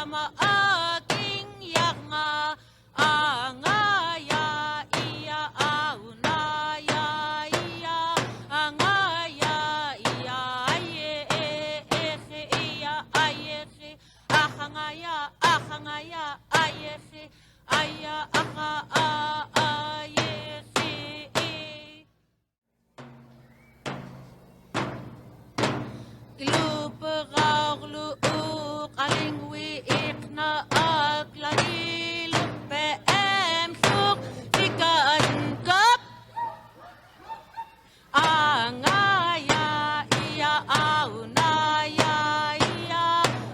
yama aking yanga angaya iya aunaya iya angaya iya aye ehe iya ayehe ahangaya ayehe aya aha ayehe Gluperaglu qalingwi ikna akladil PM suk dikankap angaya iya aunaya iya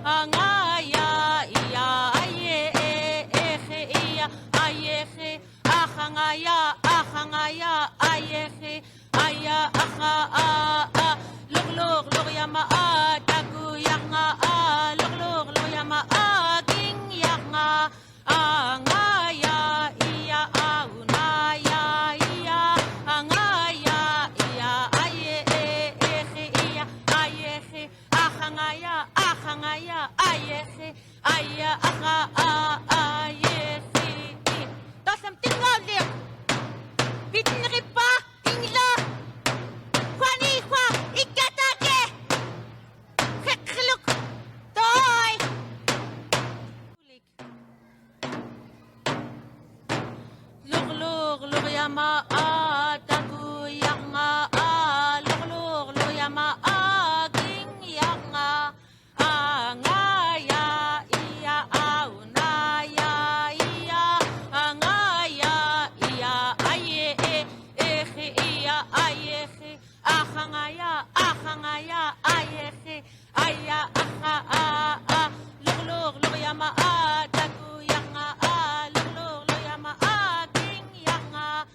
angaya iya aye ehe iya ayehe ahangaya ayehe aya aha luk yama tagu yanga luk yama aking yanga angaya iya aunaya iya angaya iya aye ehe iya ayehe ahangaya ayehe aya aha ayehe tasam tinggalir bitnripa ingla kwani kwa ikatake look toy luk yama tagu yanga luk yama aking yanga angaya iya aunaya iya angaya iya aye ehe iya ayehe ahangaya ayehe aya aha luk yama tagu yanga luk yama aking yanga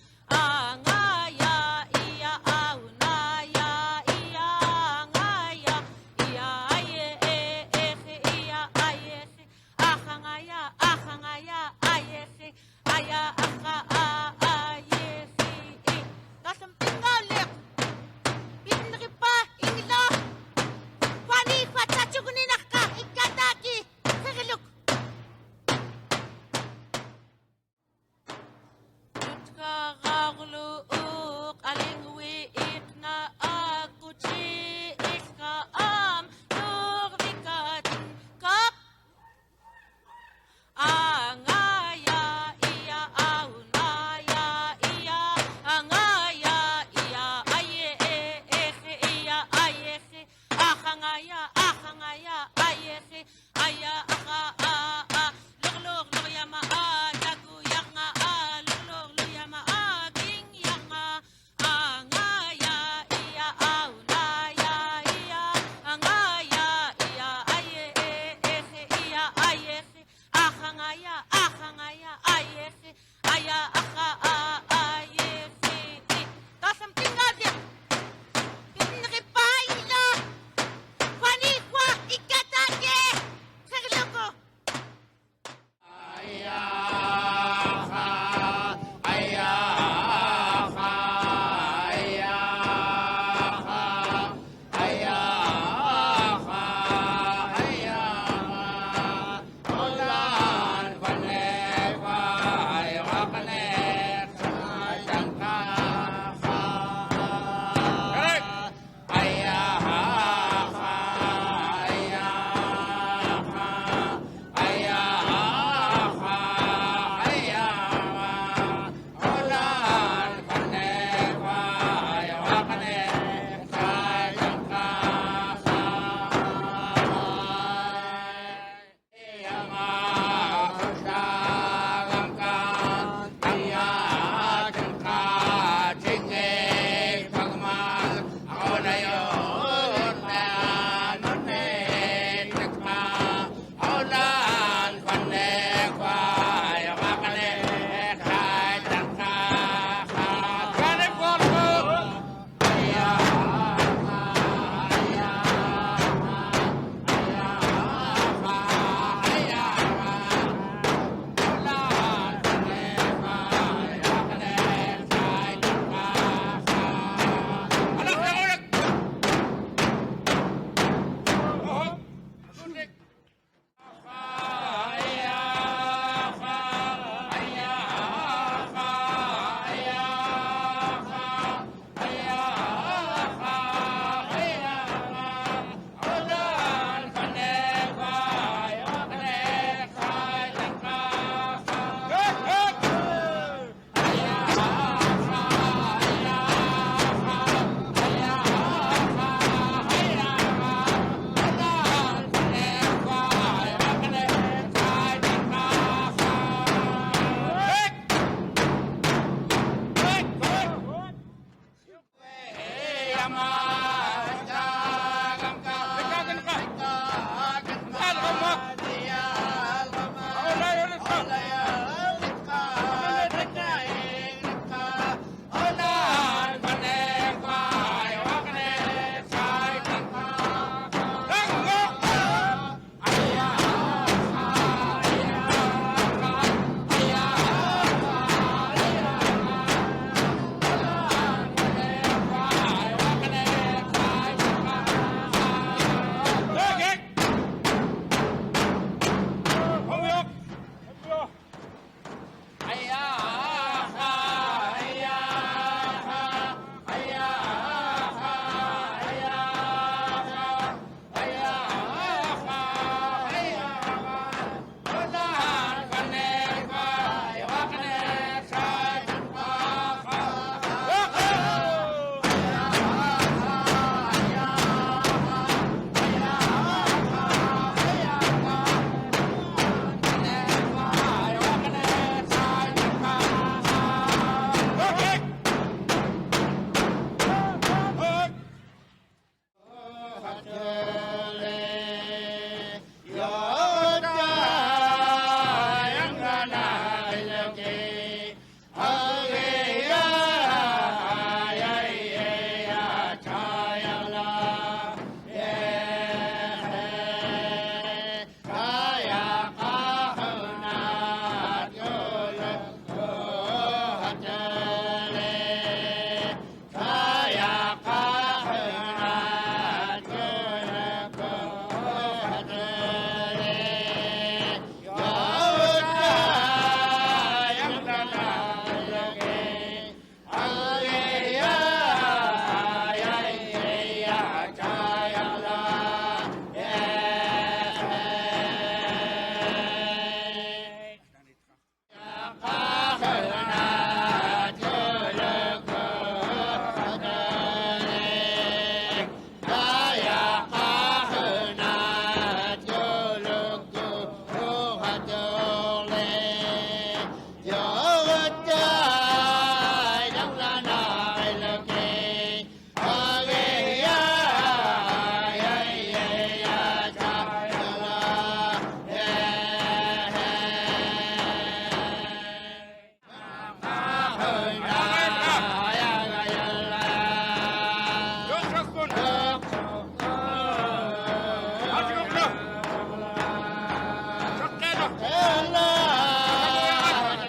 Hãy subscribe cho kênh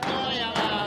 Ghiền Mì Gõ để không bỏ lỡ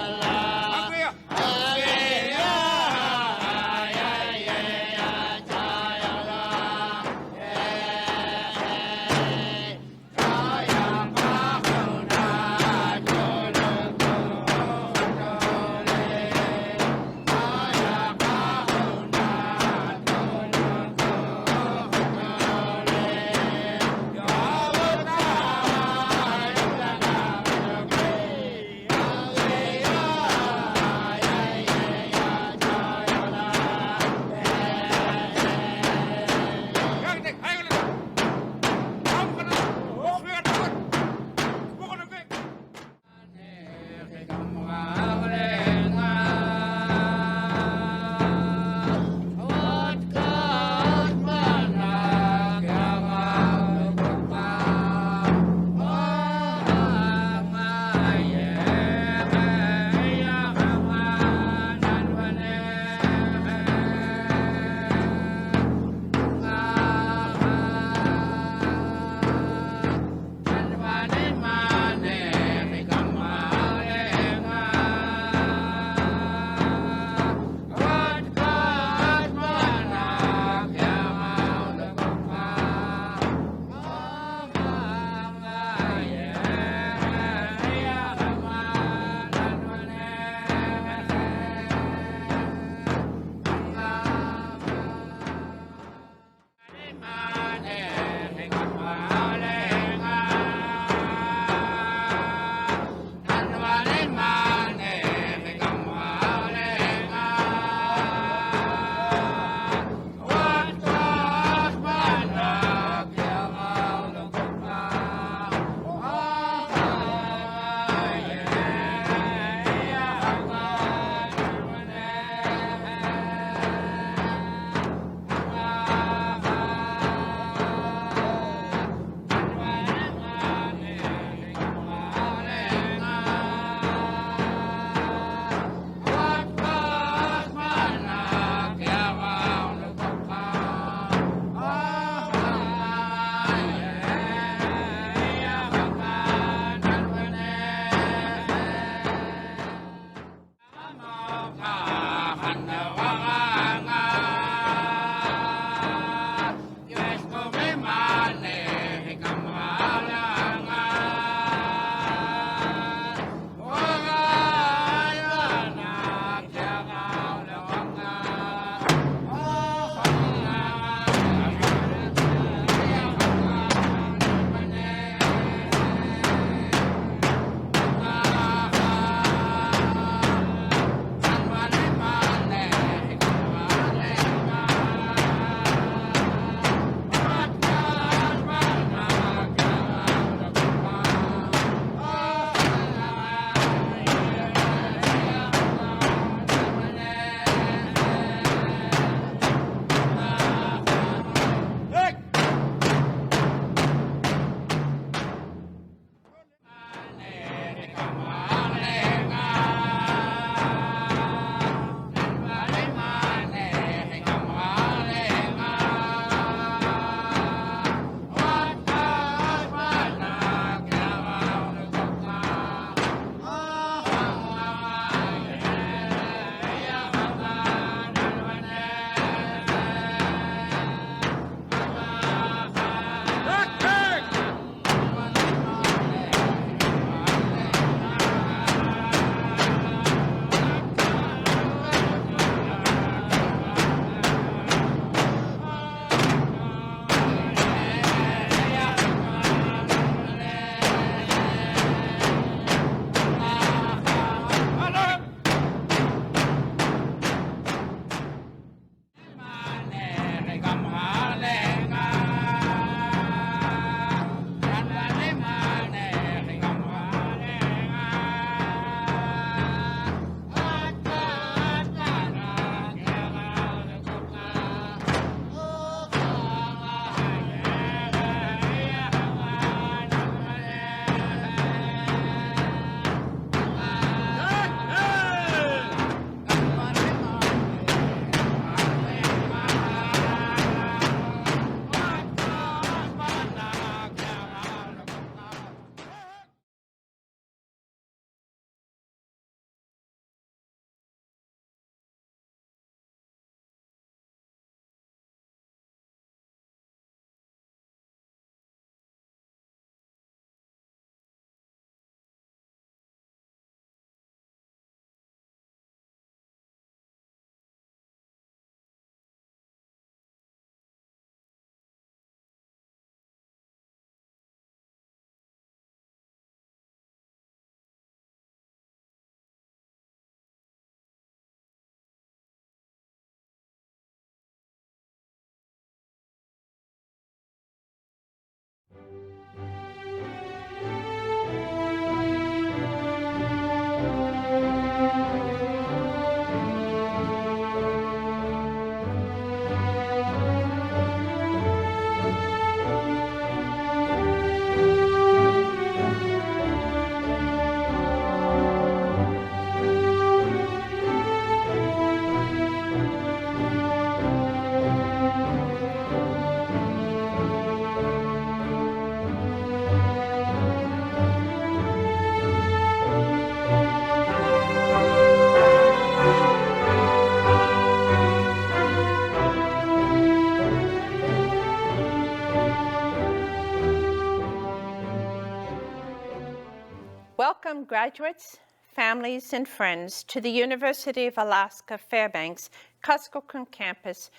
Welcome, graduates, families, and friends to the University of Alaska Fairbanks Kuskokwim Campus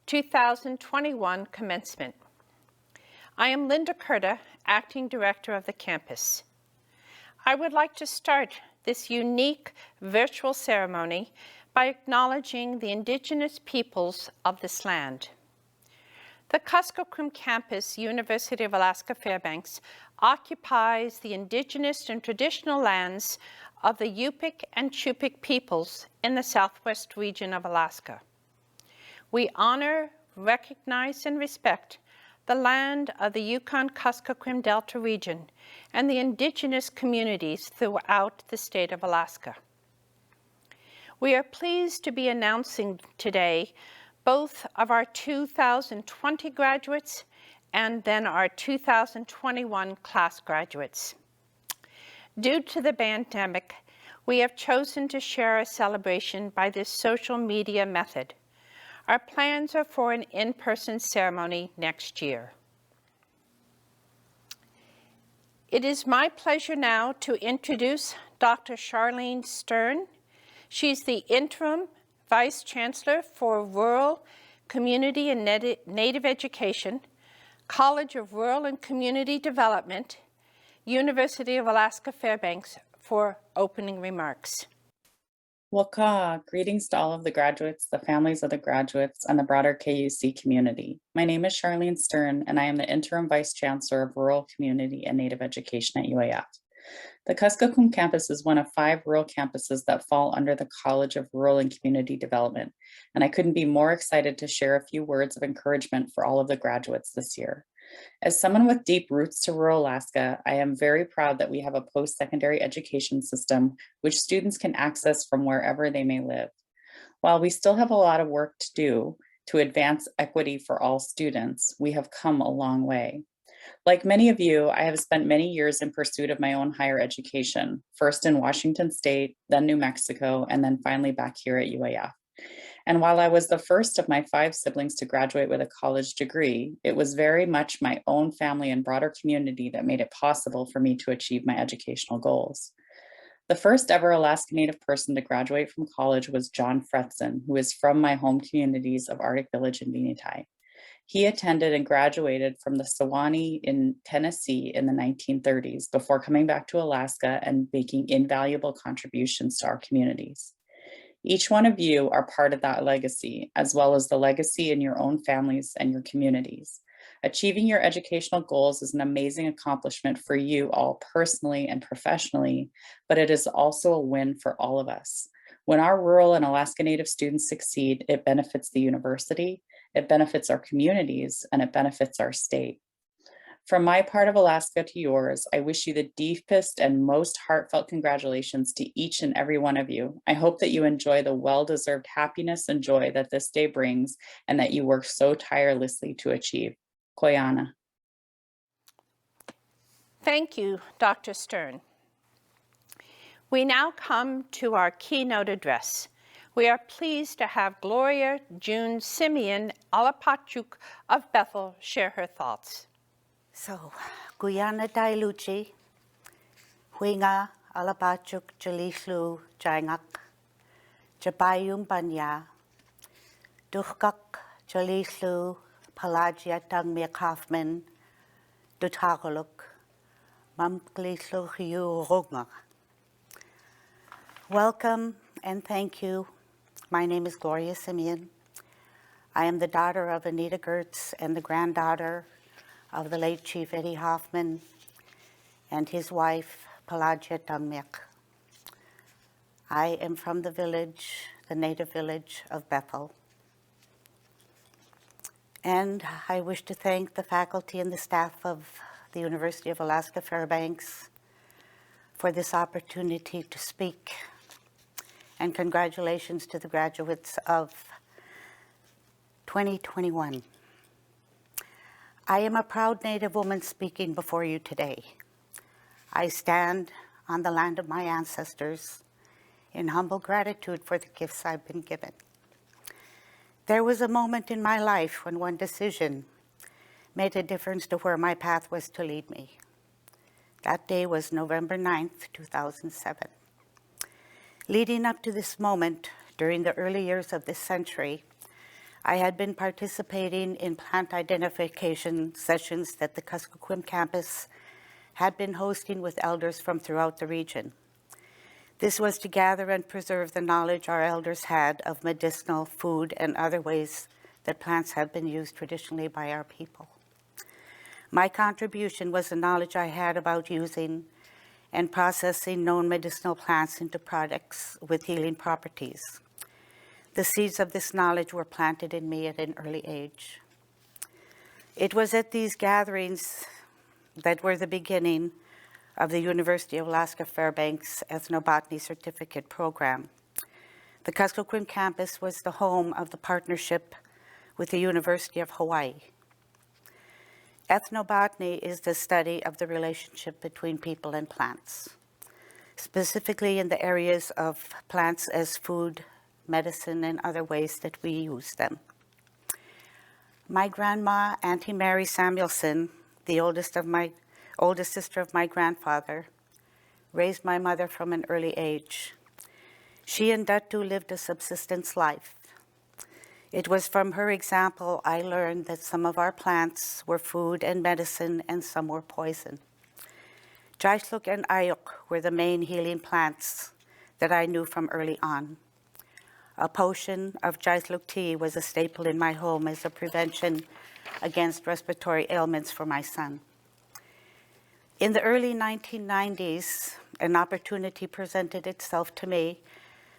2021 Commencement. I am Linda Curta, Acting Director of the campus. I would like to start this unique virtual ceremony by acknowledging the Indigenous peoples of this land. The Kuskokwim Campus, University of Alaska Fairbanks, occupies the indigenous and traditional lands of the Yupik and Chupik peoples in the southwest region of Alaska. We honor, recognize, and respect the land of the Yukon-Kuskokwim Delta region and the indigenous communities throughout the state of Alaska. We are pleased to be announcing today both of our 2020 graduates and then our 2021 class graduates. Due to the pandemic, we have chosen to share our celebration by this social media method. Our plans are for an in-person ceremony next year. It is my pleasure now to introduce Dr. Charlene Stern. She's the Interim Vice Chancellor for Rural, Community and Native Education, College of Rural and Community Development, University of Alaska Fairbanks, for opening remarks. Waka, greetings to all of the graduates, the families of the graduates, and the broader KUC community. My name is Charlene Stern, and I am the Interim Vice Chancellor of Rural, Community, and Native Education at UAF. The Kuskokwim campus is one of 5 rural campuses that fall under the College of Rural and Community Development, and I couldn't be more excited to share a few words of encouragement for all of the graduates this year. As someone with deep roots to rural Alaska, I am very proud that we have a post-secondary education system which students can access from wherever they may live. While we still have a lot of work to do to advance equity for all students, we have come a long way. Like many of you, I have spent many years in pursuit of my own higher education, first in Washington State, then New Mexico, and then finally back here at UAF. And while I was the first of my 5 siblings to graduate with a college degree, it was very much my own family and broader community that made it possible for me to achieve my educational goals. The first ever Alaska Native person to graduate from college was John Fretson, who is from my home communities of Arctic Village and Venitai. He attended and graduated from the Sewanee in Tennessee in the 1930s before coming back to Alaska and making invaluable contributions to our communities. Each one of you are part of that legacy, as well as the legacy in your own families and your communities. Achieving your educational goals is an amazing accomplishment for you all personally and professionally, but it is also a win for all of us. When our rural and Alaska Native students succeed, it benefits the university, it benefits our communities, and it benefits our state. From my part of Alaska to yours, I wish you the deepest and most heartfelt congratulations to each and every one of you. I hope that you enjoy the well-deserved happiness and joy that this day brings and that you work so tirelessly to achieve. Koyana. Thank you, Dr. Stern. We now come to our keynote address. We are pleased to have Gloria June Simeon Alapachuk of Bethel share her thoughts. So, Guyana Dailuchi, Huinga Alapachuk Jalislu Jaingak, Jabayum Banya, Duchkak Jalislu Pelagia Dangmir Kaufman, Dutagaluk, Mamklislu Hiu Rugna. Welcome and thank you. My name is Gloria Simeon. I am the daughter of Anita Gertz and the granddaughter of the late Chief Eddie Hoffman and his wife, Pelagia Dangmek. I am from the village, the native village of Bethel. And I wish to thank the faculty and the staff of the University of Alaska Fairbanks for this opportunity to speak. And congratulations to the graduates of 2021. I am a proud Native woman speaking before you today. I stand on the land of my ancestors in humble gratitude for the gifts I've been given. There was a moment in my life when one decision made a difference to where my path was to lead me. That day was November 9th, 2007. Leading up to this moment, during the early years of this century, I had been participating in plant identification sessions that the Kuskokwim campus had been hosting with elders from throughout the region. This was to gather and preserve the knowledge our elders had of medicinal, food, and other ways that plants have been used traditionally by our people. My contribution was the knowledge I had about using and processing known medicinal plants into products with healing properties. The seeds of this knowledge were planted in me at an early age. It was at these gatherings that were the beginning of the University of Alaska Fairbanks Ethnobotany Certificate Program. The Kuskokwim campus was the home of the partnership with the University of Hawaii. Ethnobotany is the study of the relationship between people and plants, specifically in the areas of plants as food, medicine, and other ways that we use them. My grandma, Auntie Mary Samuelson, the oldest sister of my grandfather, raised my mother from an early age. She and Datu lived a subsistence life. It was from her example I learned that some of our plants were food and medicine and some were poison. Jaisluk and ayuk were the main healing plants that I knew from early on. A potion of Jaisluk tea was a staple in my home as a prevention against respiratory ailments for my son. In the early 1990s, an opportunity presented itself to me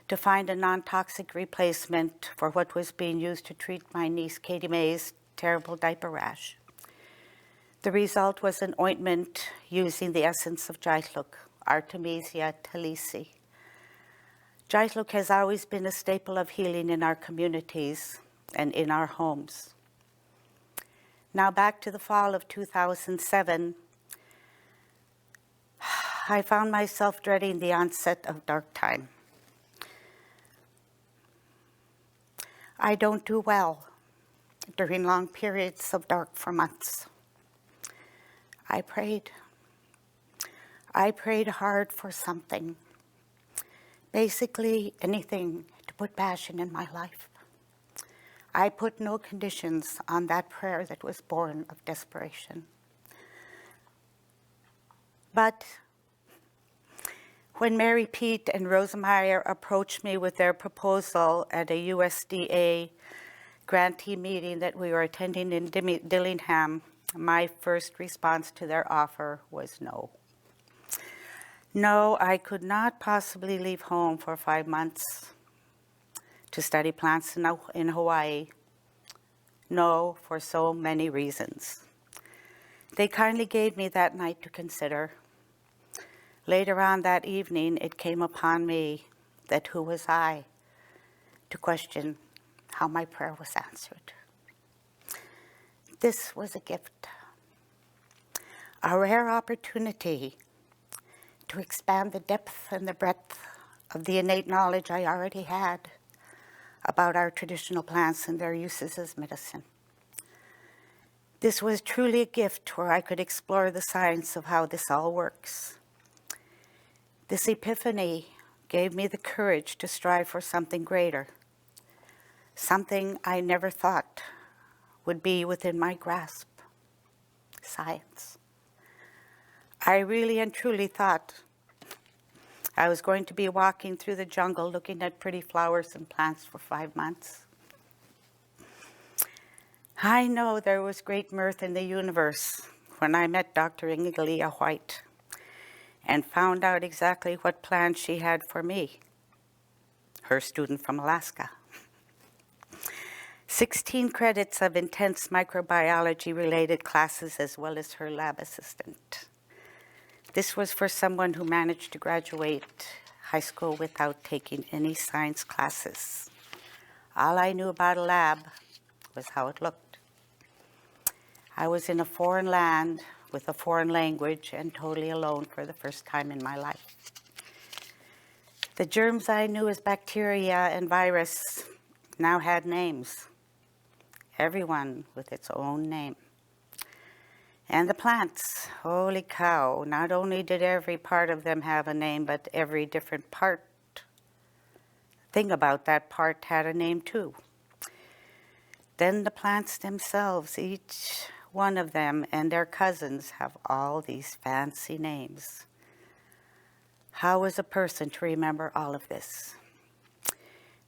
to find a non-toxic replacement for what was being used to treat my niece Katie May's terrible diaper rash. The result was an ointment using the essence of Jaisluk, Artemisia talisi. Jaisluk has always been a staple of healing in our communities and in our homes. Now back to the fall of 2007, I found myself dreading the onset of dark time. I don't do well during long periods of dark for months. I prayed hard for something, basically anything to put passion in my life. I put no conditions on that prayer that was born of desperation. But when Mary Pete and Rosa Meyer approached me with their proposal at a USDA grantee meeting that we were attending in Dillingham, my first response to their offer was no. No, I could not possibly leave home for 5 months to study plants in Hawaii. No, for so many reasons. They kindly gave me that night to consider. Later on that evening, it came upon me that who was I to question how my prayer was answered. This was a gift, a rare opportunity to expand the depth and the breadth of the innate knowledge I already had about our traditional plants and their uses as medicine. This was truly a gift where I could explore the science of how this all works. This epiphany gave me the courage to strive for something greater, something I never thought would be within my grasp, science. I really and truly thought I was going to be walking through the jungle looking at pretty flowers and plants for 5 months. I know there was great mirth in the universe when I met Dr. Ingelia White and found out exactly what plans she had for me, her student from Alaska. 16 credits of intense microbiology-related classes as well as her lab assistant. This was for someone who managed to graduate high school without taking any science classes. All I knew about a lab was how it looked. I was in a foreign land with a foreign language and totally alone for the first time in my life. The germs I knew as bacteria and virus now had names, everyone with its own name. And the plants, holy cow, not only did every part of them have a name, but every different thing about that part had a name too. Then the plants themselves, each one of them and their cousins have all these fancy names. How was a person to remember all of this?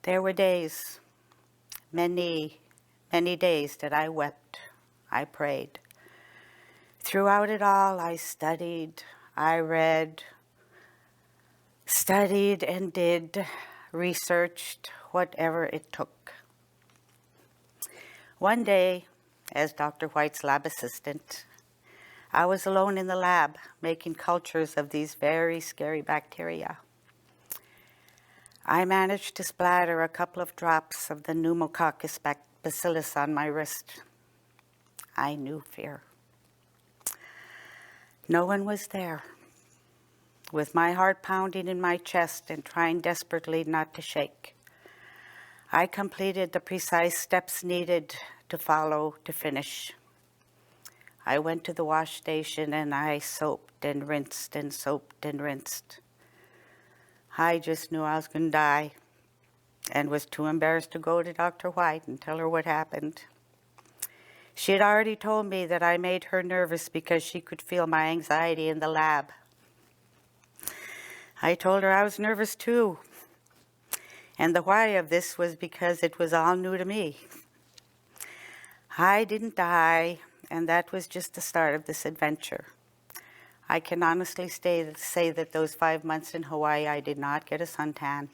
There were days, many, many days that I wept, I prayed. Throughout it all, I studied, I read, studied and did, researched, whatever it took. One day, as Dr. White's lab assistant, I was alone in the lab making cultures of these very scary bacteria. I managed to splatter a couple of drops of the pneumococcus bacillus on my wrist. I knew fear. No one was there. With my heart pounding in my chest and trying desperately not to shake, I completed the precise steps needed to follow to finish. I went to the wash station and I soaped and rinsed and soaped and rinsed. I just knew I was going to die and was too embarrassed to go to Dr. White and tell her what happened. She had already told me that I made her nervous because she could feel my anxiety in the lab. I told her I was nervous too. And the why of this was because it was all new to me. I didn't die, and that was just the start of this adventure. I can honestly say that those 5 months in Hawaii, I did not get a suntan.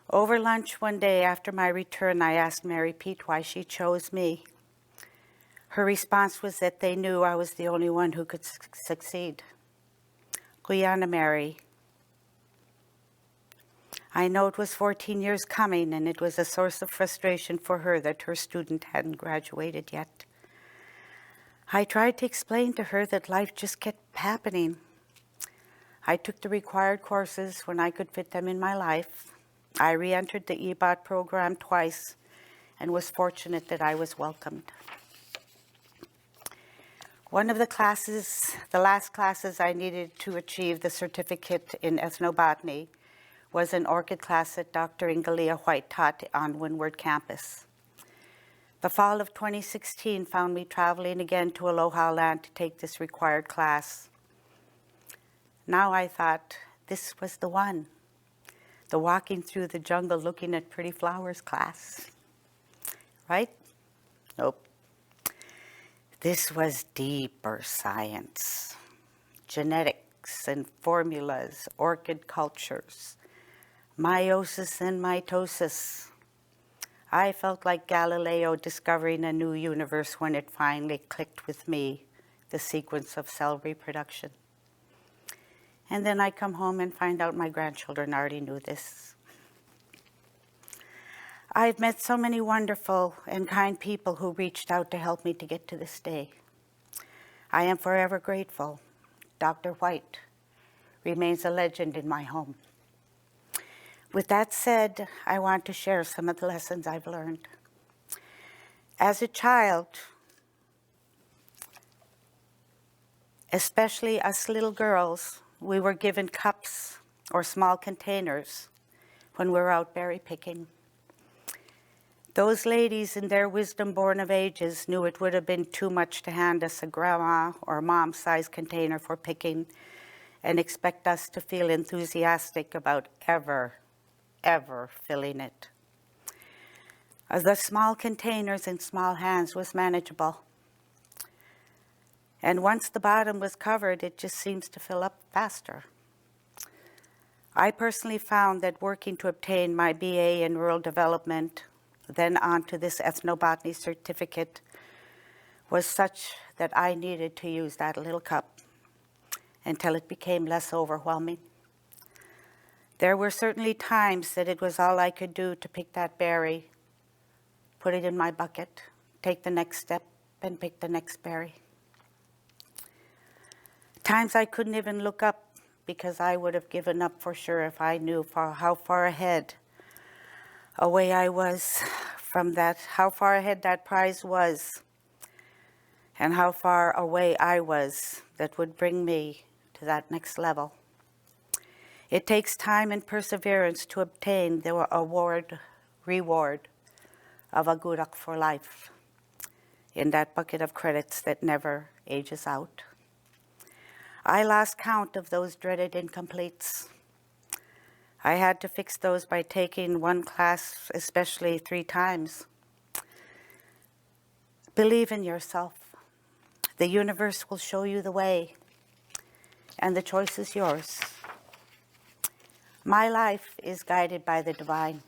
Over lunch one day after my return, I asked Mary Pete why she chose me. Her response was that they knew I was the only one who could succeed. Guyana Mary. I know it was 14 years coming, and it was a source of frustration for her that her student hadn't graduated yet. I tried to explain to her that life just kept happening. I took the required courses when I could fit them in my life. I re-entered the EBOT program twice and was fortunate that I was welcomed. One of the classes, the last classes I needed to achieve the certificate in ethnobotany, was an orchid class that Dr. Ingalia White taught on Windward campus. The fall of 2016 found me traveling again to Aloha Land to take this required class. Now I thought this was the one, the walking through the jungle looking at pretty flowers class. Right? Nope. This was deeper science, genetics and formulas, orchid cultures, meiosis and mitosis. I felt like Galileo discovering a new universe when it finally clicked with me, the sequence of cell reproduction. And then I come home and find out my grandchildren already knew this. I've met so many wonderful and kind people who reached out to help me to get to this day. I am forever grateful. Dr. White remains a legend in my home. With that said, I want to share some of the lessons I've learned. As a child, especially us little girls, we were given cups or small containers when we were out berry picking. Those ladies, in their wisdom born of ages, knew it would have been too much to hand us a grandma or mom-sized container for picking and expect us to feel enthusiastic about ever filling it. The small containers in small hands was manageable. And once the bottom was covered, it just seems to fill up faster. I personally found that working to obtain my BA in rural development, then on to this ethnobotany certificate, was such that I needed to use that little cup until it became less overwhelming. There were certainly times that it was all I could do to pick that berry, put it in my bucket, take the next step, and pick the next berry. Times I couldn't even look up because I would have given up for sure if I knew how far ahead away I was from that, how far ahead that prize was. and how far away I was that would bring me to that next level. It takes time and perseverance to obtain the reward of a gudak for life in that bucket of credits that never ages out. I lost count of those dreaded incompletes. I had to fix those by taking one class, especially 3 times. Believe in yourself. The universe will show you the way, and the choice is yours. My life is guided by the divine,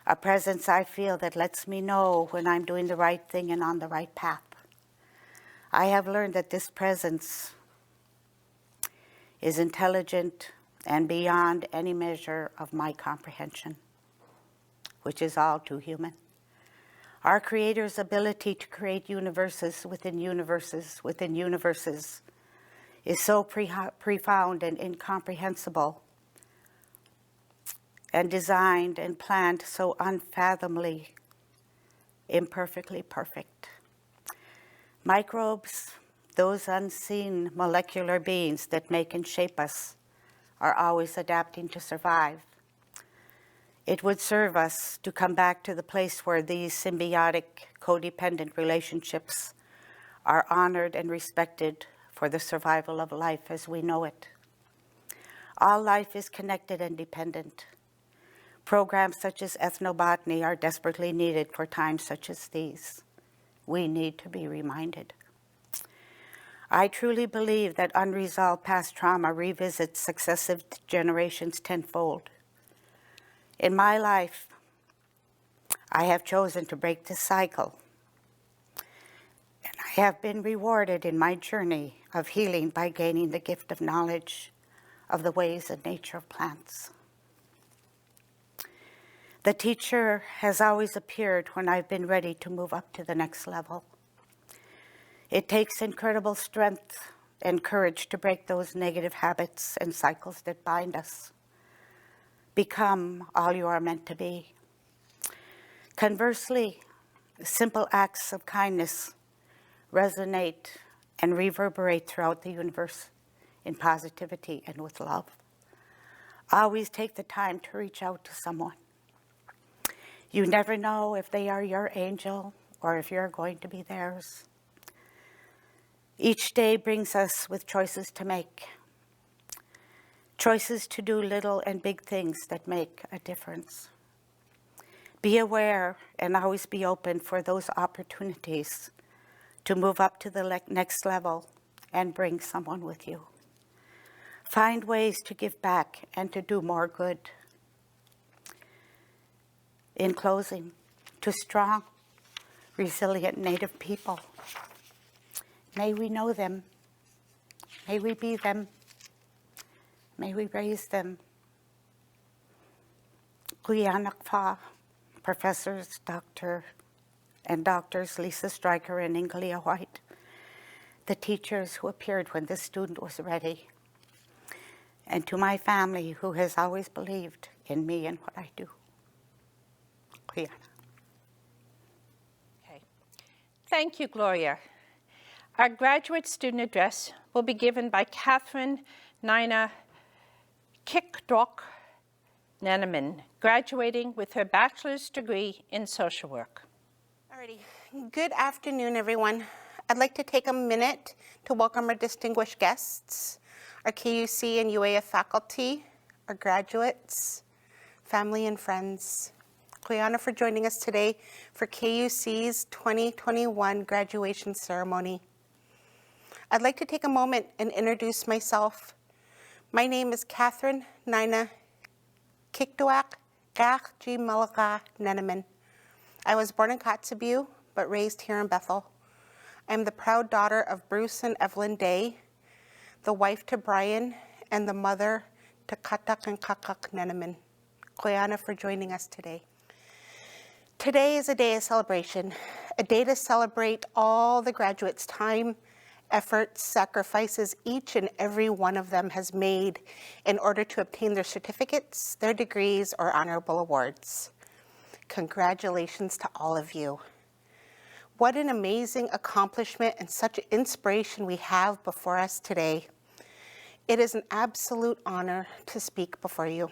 a presence I feel that lets me know when I'm doing the right thing and on the right path. I have learned that this presence is intelligent and beyond any measure of my comprehension, which is all too human. Our Creator's ability to create universes within universes within universes is so profound and incomprehensible, and designed and planned so unfathomably, imperfectly perfect. Microbes, those unseen molecular beings that make and shape us, are always adapting to survive. It would serve us to come back to the place where these symbiotic, codependent relationships are honored and respected for the survival of life as we know it. All life is connected and dependent. Programs such as ethnobotany are desperately needed for times such as these. We need to be reminded. I truly believe that unresolved past trauma revisits successive generations tenfold. In my life, I have chosen to break this cycle, and I have been rewarded in my journey of healing by gaining the gift of knowledge of the ways and nature of plants. The teacher has always appeared when I've been ready to move up to the next level. It takes incredible strength and courage to break those negative habits and cycles that bind us. Become all you are meant to be. Conversely, simple acts of kindness resonate and reverberate throughout the universe in positivity and with love. Always take the time to reach out to someone. You never know if they are your angel or if you're going to be theirs. Each day brings us with choices to make. Choices to do little and big things that make a difference. Be aware and always be open for those opportunities to move up to the next level and bring someone with you. Find ways to give back and to do more good. In closing, to strong, resilient Native people, may we know them, may we be them, may we raise them. Kuyavikaput, Professors Doctors Lisa Stryker and Ingalia White, the teachers who appeared when this student was ready, and to my family who has always believed in me and what I do. Kuyana. Okay. Thank you, Gloria. Our graduate student address will be given by Catherine Nina Kikdok-Neneman, graduating with her bachelor's degree in social work. Alrighty. Good afternoon, everyone. I'd like to take a minute to welcome our distinguished guests, our KUC and UAF faculty, our graduates, family and friends. Kuyana for joining us today for KUC's 2021 graduation ceremony. I'd like to take a moment and introduce myself. My name is Catherine Nina Kikdok-Neneman. I was born in Kotzebue, but raised here in Bethel. I'm the proud daughter of Bruce and Evelyn Day, the wife to Brian, and the mother to Katak and Kakak Neneman. Kuyana for joining us today. Today is a day of celebration, a day to celebrate all the graduates' time, efforts, sacrifices each and every one of them has made in order to obtain their certificates, their degrees, or honorable awards. Congratulations to all of you. What an amazing accomplishment and such an inspiration we have before us today. It is an absolute honor to speak before you.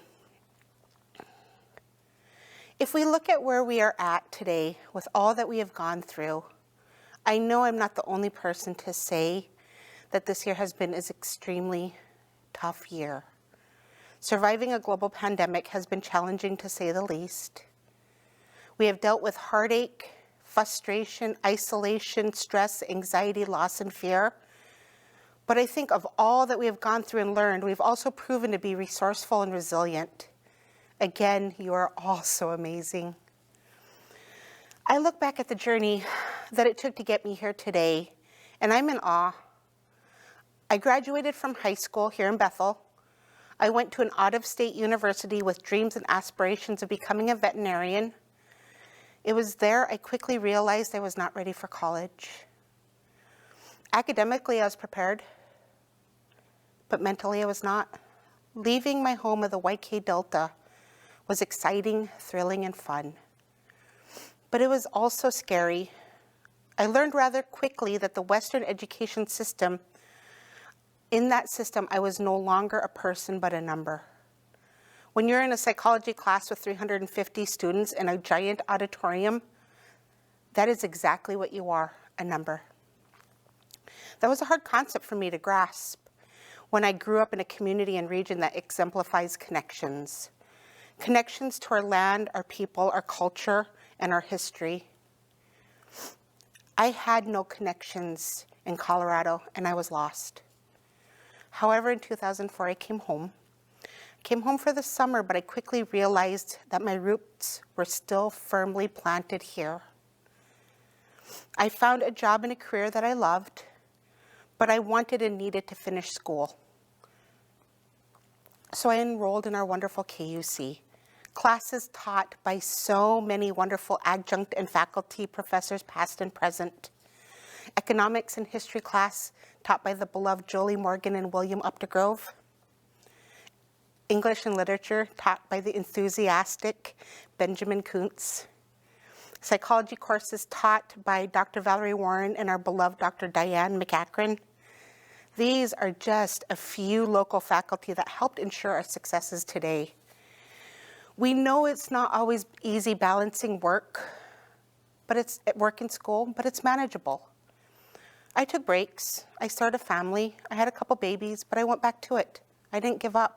If we look at where we are at today with all that we have gone through, I know I'm not the only person to say that this year has been an extremely tough year. Surviving a global pandemic has been challenging to say the least. We have dealt with heartache, frustration, isolation, stress, anxiety, loss, and fear. But I think of all that we have gone through and learned, we've also proven to be resourceful and resilient. Again, you are all so amazing. I look back at the journey that it took to get me here today, and I'm in awe. I graduated from high school here in Bethel. I went to an out-of-state university with dreams and aspirations of becoming a veterinarian. It was there I quickly realized I was not ready for college. Academically, I was prepared, but mentally I was not. Leaving my home of the YK Delta was exciting, thrilling, and fun. But it was also scary. I learned rather quickly that the Western education system, in that system, I was no longer a person but a number. When you're in a psychology class with 350 students in a giant auditorium, that is exactly what you are, a number. That was a hard concept for me to grasp when I grew up in a community and region that exemplifies connections. Connections to our land, our people, our culture, and our history. I had no connections in Colorado, and I was lost. However, in 2004, I came home. Came home for the summer, but I quickly realized that my roots were still firmly planted here. I found a job and a career that I loved, but I wanted and needed to finish school. So I enrolled in our wonderful KUC. Classes taught by so many wonderful adjunct and faculty professors, past and present. Economics and history class taught by the beloved Jolie Morgan and William Updegrove. English and literature taught by the enthusiastic Benjamin Kuntz. Psychology courses taught by Dr. Valerie Warren and our beloved Dr. Diane McAkron. These are just a few local faculty that helped ensure our successes today. We know it's not always easy balancing work in school, but it's manageable. I took breaks. I started a family. I had a couple babies, but I went back to it. I didn't give up.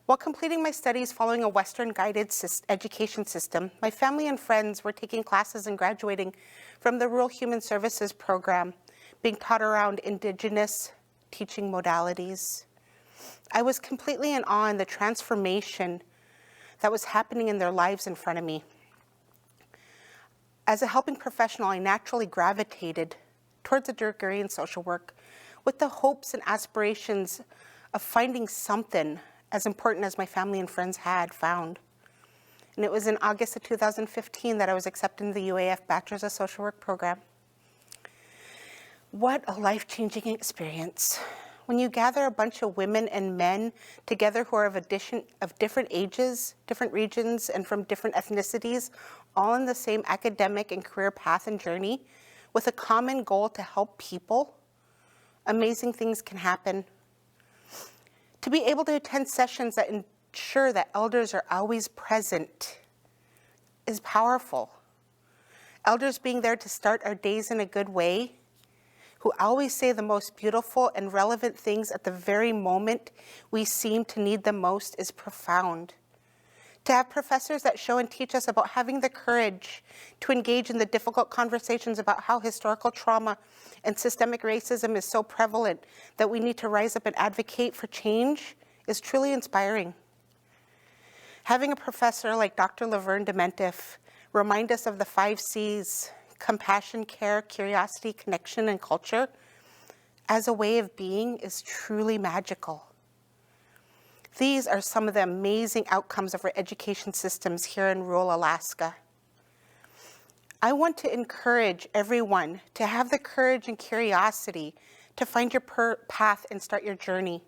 While completing my studies following a Western guided education system, my family and friends were taking classes and graduating from the Rural Human Services program, being taught around Indigenous teaching modalities. I was completely in awe in the transformation that was happening in their lives in front of me. As a helping professional, I naturally gravitated towards a degree in social work with the hopes and aspirations of finding something as important as my family and friends had found. And it was in August of 2015 that I was accepted in the UAF Bachelor's of Social Work program. What a life-changing experience. When you gather a bunch of women and men together who are of different ages, different regions, and from different ethnicities, all in the same academic and career path and journey, with a common goal to help people, amazing things can happen. To be able to attend sessions that ensure that elders are always present is powerful. Elders being there to start our days in a good way, who always say the most beautiful and relevant things at the very moment we seem to need them most, is profound. To have professors that show and teach us about having the courage to engage in the difficult conversations about how historical trauma and systemic racism is so prevalent that we need to rise up and advocate for change is truly inspiring. Having a professor like Dr. Laverne Dementif remind us of the 5 C's, compassion, care, curiosity, connection, and culture, as a way of being is truly magical. These are some of the amazing outcomes of our education systems here in rural Alaska. I want to encourage everyone to have the courage and curiosity to find your path and start your journey,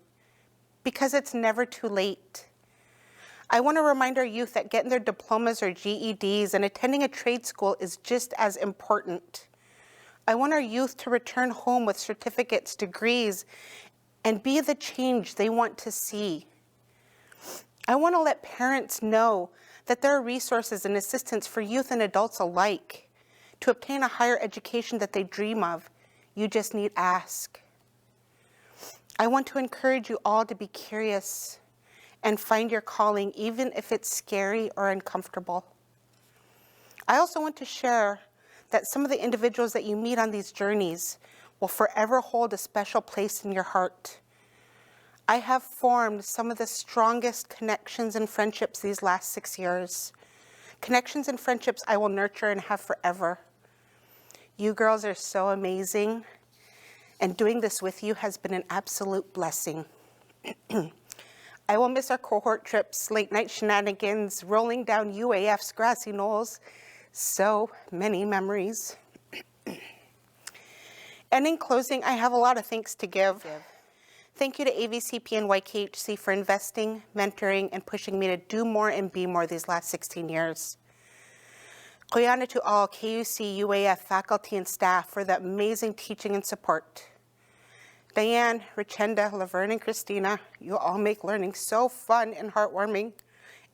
because it's never too late. I want to remind our youth that getting their diplomas or GEDs and attending a trade school is just as important. I want our youth to return home with certificates, degrees, and be the change they want to see. I want to let parents know that there are resources and assistance for youth and adults alike to obtain a higher education that they dream of. You just need ask. I want to encourage you all to be curious and find your calling, even if it's scary or uncomfortable. I also want to share that some of the individuals that you meet on these journeys will forever hold a special place in your heart. I have formed some of the strongest connections and friendships these last 6 years. Connections and friendships I will nurture and have forever. You girls are so amazing, and doing this with you has been an absolute blessing. I will miss our cohort trips, late night shenanigans, rolling down UAF's grassy knolls. So many memories. And in closing, I have a lot of thanks to give. Thank you to AVCP and YKHC for investing, mentoring, and pushing me to do more and be more these last 16 years. Quyana to all KUC, UAF faculty and staff for the amazing teaching and support. Diane, Richenda, Laverne, and Christina, you all make learning so fun and heartwarming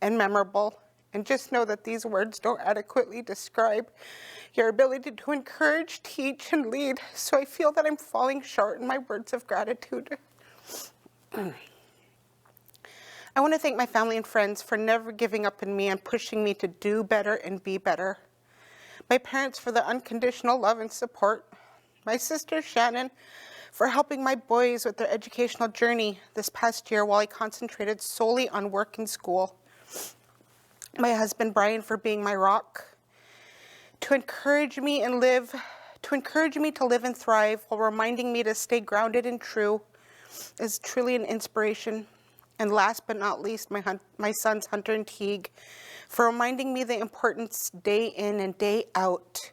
and memorable. And just know that these words don't adequately describe your ability to encourage, teach, and lead. So I feel that I'm falling short in my words of gratitude. I want to thank my family and friends for never giving up on me and pushing me to do better and be better. My parents for the unconditional love and support. My sister Shannon for helping my boys with their educational journey this past year while I concentrated solely on work and school. My husband Brian for being my rock, to encourage me to live and thrive while reminding me to stay grounded and true is truly an inspiration. And last but not least, my sons Hunter and Teague for reminding me the importance day in and day out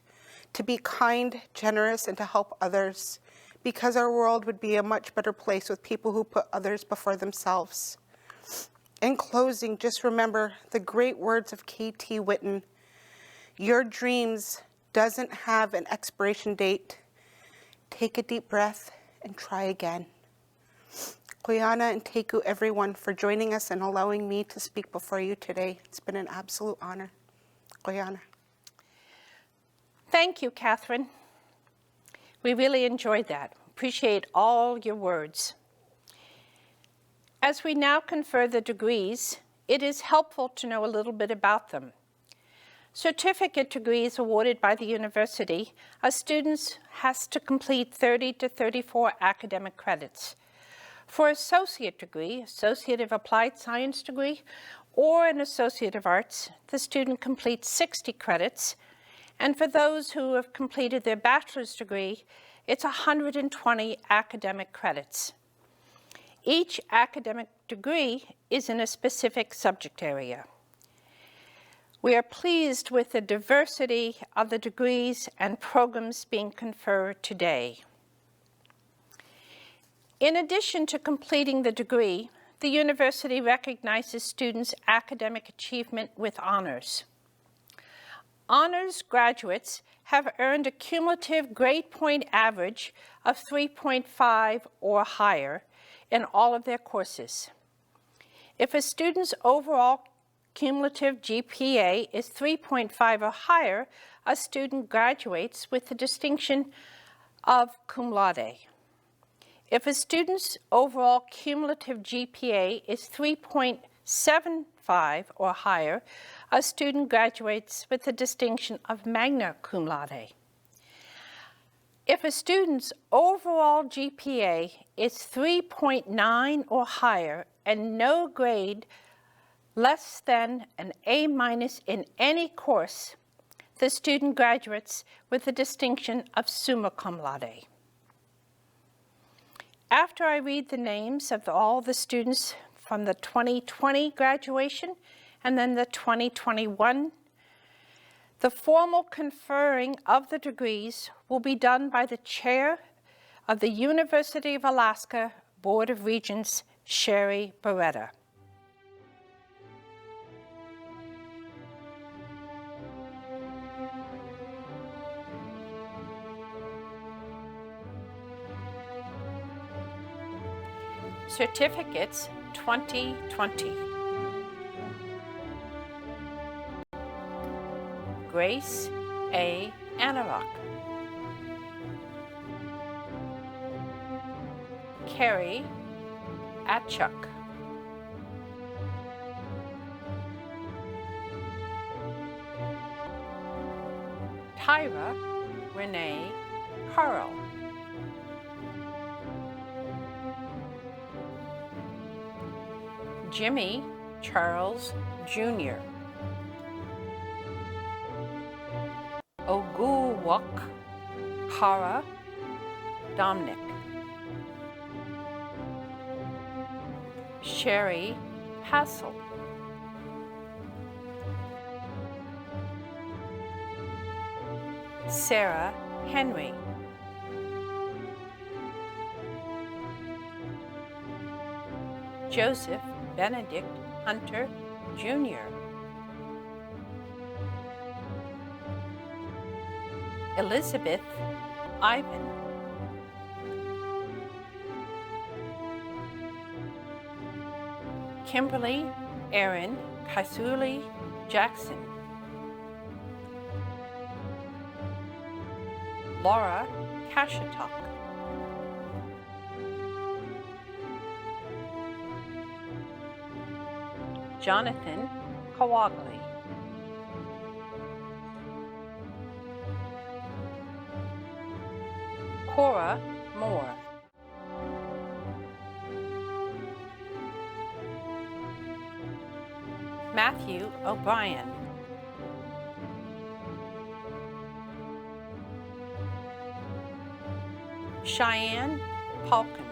to be kind, generous, and to help others, because our world would be a much better place with people who put others before themselves. In closing, just remember the great words of K.T. Whitten. Your dreams doesn't have an expiration date. Take a deep breath and try again. Quyana and Teku, everyone, for joining us and allowing me to speak before you today. It's been an absolute honor. Quyana. Thank you, Catherine. We really enjoyed that. Appreciate all your words. As we now confer the degrees, it is helpful to know a little bit about them. Certificate degrees awarded by the university, a student has to complete 30 to 34 academic credits. For associate degree, Associate of Applied Science degree, or an Associate of Arts, the student completes 60 credits. And for those who have completed their bachelor's degree, it's 120 academic credits. Each academic degree is in a specific subject area. We are pleased with the diversity of the degrees and programs being conferred today. In addition to completing the degree, the university recognizes students' academic achievement with honors. Honors graduates have earned a cumulative grade point average of 3.5 or higher in all of their courses. If a student's overall cumulative GPA is 3.5 or higher, a student graduates with the distinction of cum laude. If a student's overall cumulative GPA is 3.75 or higher, a student graduates with the distinction of magna cum laude. If a student's overall GPA is 3.9 or higher and no grade less than an A- in any course, the student graduates with the distinction of summa cum laude. After I read the names of all the students from the 2020 graduation and then the 2021, the formal conferring of the degrees will be done by the chair of the University of Alaska Board of Regents, Sherry Beretta. Certificates 2020. Grace A. Anarock. Carrie Atchuk. Tyra Renee Carl. Jimmy Charles Jr. Oguwak Kara Dominic. Sherry Hassel. Sarah Henry. Joseph Benedict Hunter Jr. Elizabeth Ivan. Kimberly Erin Kaisuli Jackson. Laura Kashatok. Jonathan Kawagli. Cora Moore. Matthew O'Brien. Cheyenne Palkin.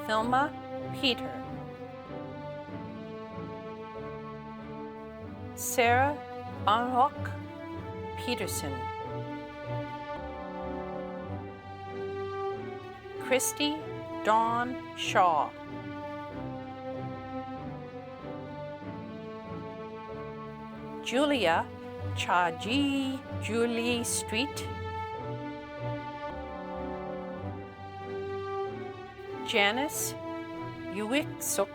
Thelma Peter. Sarah Bonhock Peterson. Christy Dawn Shaw. Julia Chaji Julie Street. Janice Uwiksuk.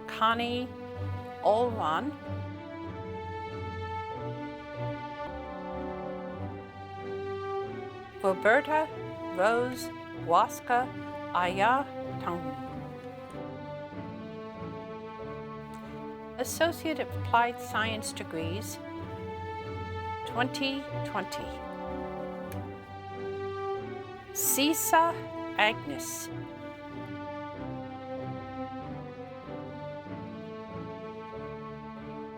Connie Olron. Roberta Rose Waska Aya Tung. Associate of Applied Science degrees 2020. Sisa Agnes.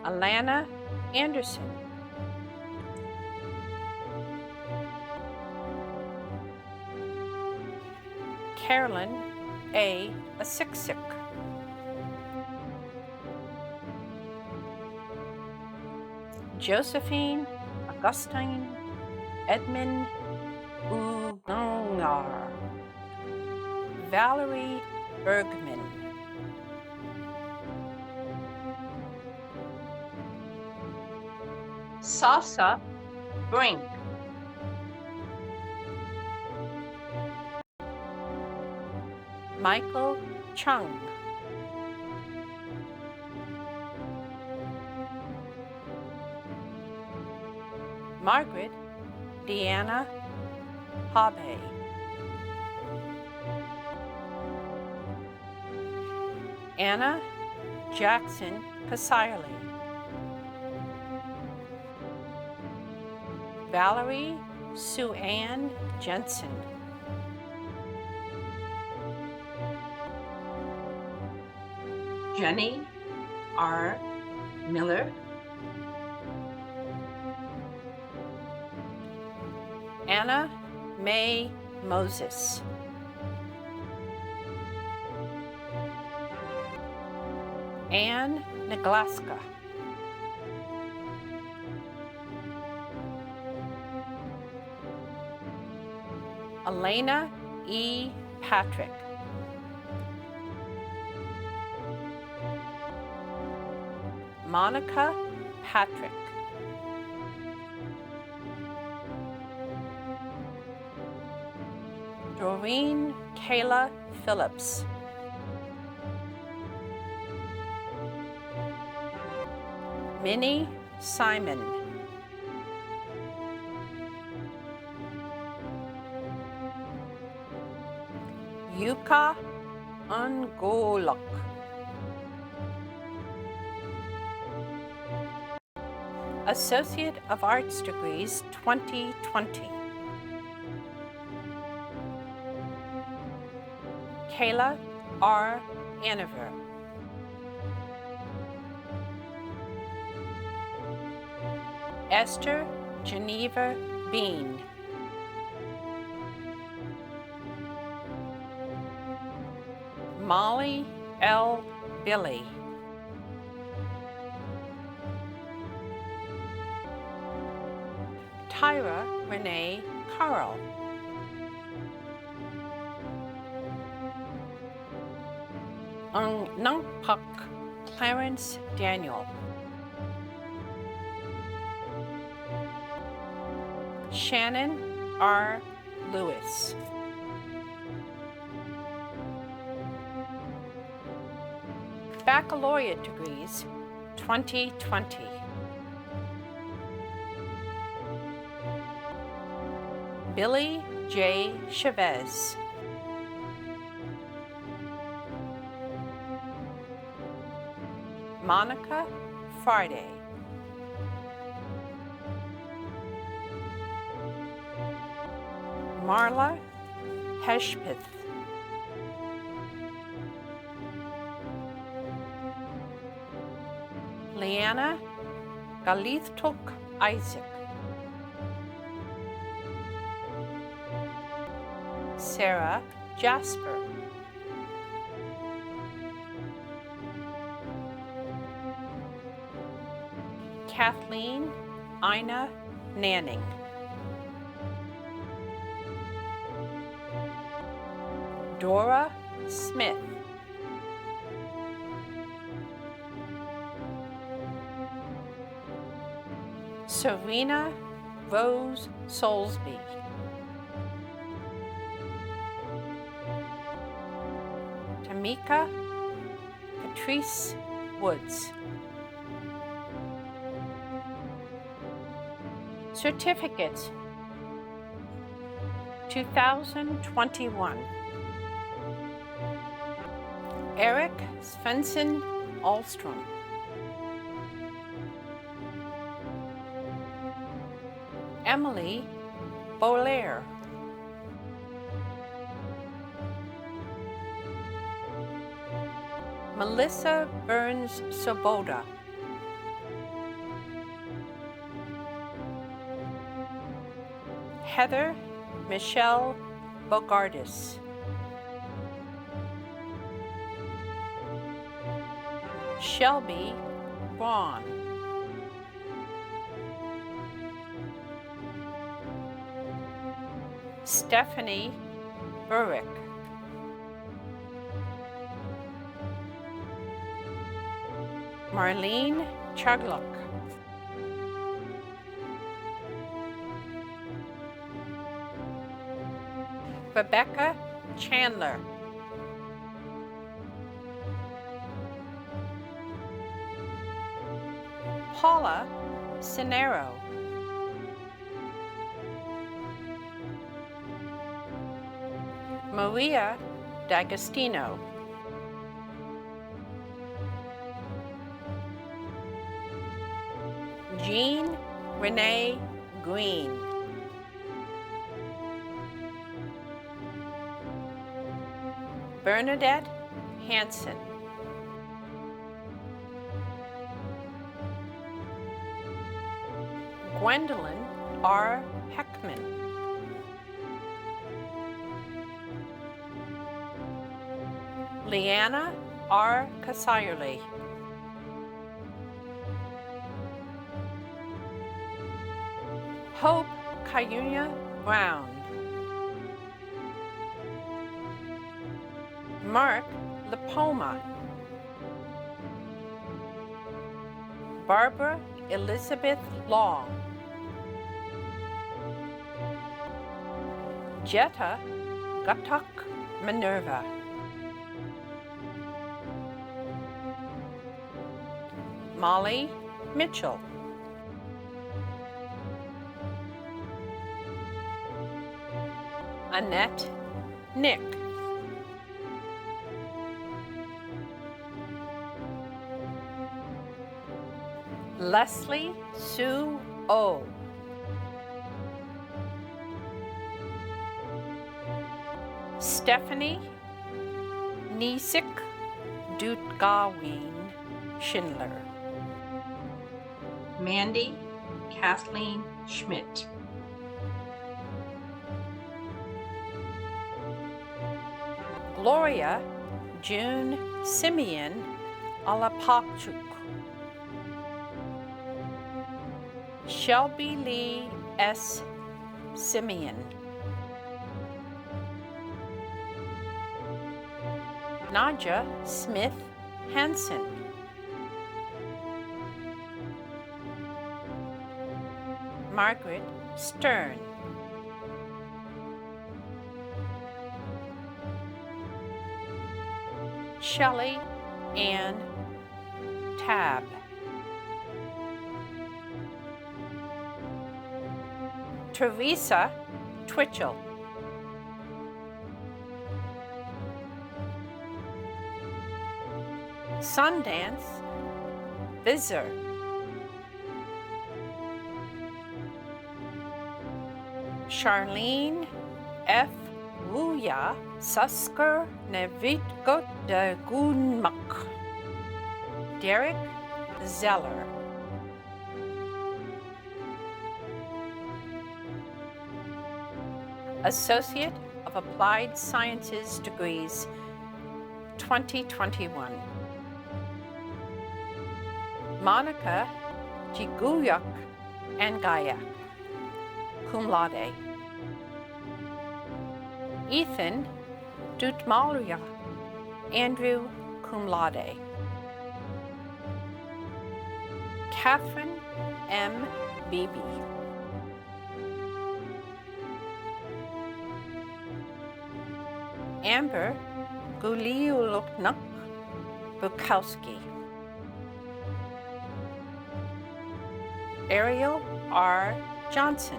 Alana Anderson. Carolyn A. Asiksik. Josephine Augustine Edmund Ugungar. Valerie Bergman. Sasa Brink. Michael Chung. Margaret Deanna Habe. Anna Jackson Pasirely. Valerie Sue Ann Jensen. Jenny R. Miller. Anna Mae Moses. Anne Naglaska. Elena E. Patrick. Monica Hatrick. Doreen Kayla Phillips. Minnie Simon. Yuka Ungolok. Associate of Arts degrees 2020. Kayla R. Aniver. Esther Geneva Bean. Molly L. Billy. Tyra Renee Carl. Nungpak Clarence Daniel. Shannon R. Lewis. Baccalaureate degrees 2020. Billy J. Chavez. Monica Friday. Marla Heshpeth. Leanna Galithtok Isaac. Sarah Jasper. Kathleen Ina Nanning. Dora Smith. Serena Rose Soulsby. Tamika Patrice Woods. Certificates 2021. Eric Svensson Ahlstrom. Emily Bolaire. Melissa Burns Soboda. Heather Michelle Bogardis. Shelby Braun. Stephanie Burrick. Marlene Chugluck. Rebecca Chandler. Paula Cinero. Maria D'Agostino. Jean Renee Green. Bernadette Hansen. Gwendolyn R. Heckman. Leanna R. Casirely. Hope Cayunia Brown. Mark Lipoma. Barbara Elizabeth Long. Jetta Gatak Minerva. Molly Mitchell. Annette Nick. Leslie Sue O. Stephanie Nisik Dutgaween Schindler. Mandy Kathleen Schmidt. Gloria June Simeon Alapakchuk. Shelby Lee S. Simeon. Nadja Smith Hansen. Margaret Stern. Shelley Ann Tab. Teresa Twitchell. Sundance Visor. Charlene F. Wuya Susker Nevitgot de Gunmak. Derek Zeller. Associate of Applied Sciences degrees 2021. Monica Jiguyak and Gayak, cum laude. Ethan Dutmaluya, Andrew, cum laude. Catherine M. Beebe. Amber Guliuluknuk Bukowski. Ariel R. Johnson.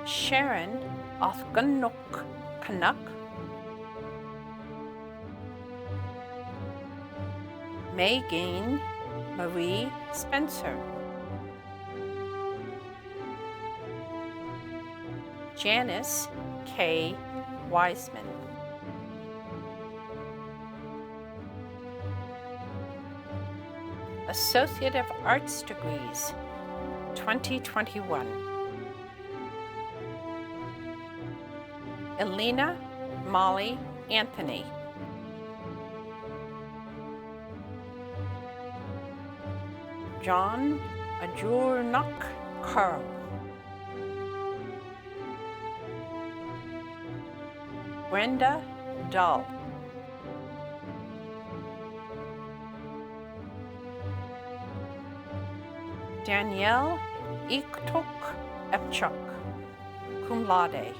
Sharon Othgunuk Canuck. Megan Marie Spencer. Janice K. Wiseman. Associate of Arts degrees 2021. Elena Molly Anthony. John Ajurnuk Carl. Brenda Dahl. Danielle Iktuk Epchuk, cum laude.